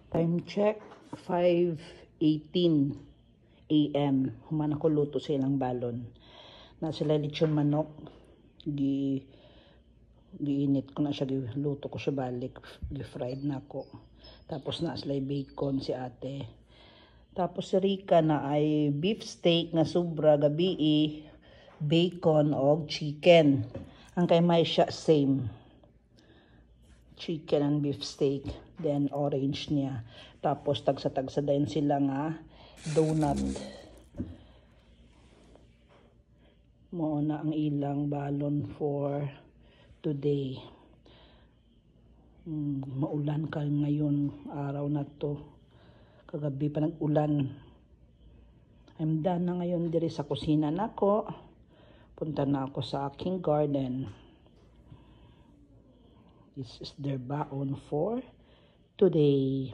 Time check, 5:18 AM. Human ako luto sa ilang balon. Na sila lechon manok. Giinit ko na siya, luto ko siya balik. Gi-fried na ako. Tapos na sila bacon si ate. Tapos si Rika na ay beef steak na sobra gabi, bacon o chicken. Ang kay may siya same. Chicken and beef steak, then orange niya. Tapos tagsa-tagsa din sila nga donut. Mo na ang ilang balon for today. Maulan ka ngayon araw na to. Kagabi pa nag-ulan. I'm done na ngayon diri sa kusina nako. Punta na ako sa aking garden. This is their baon for today.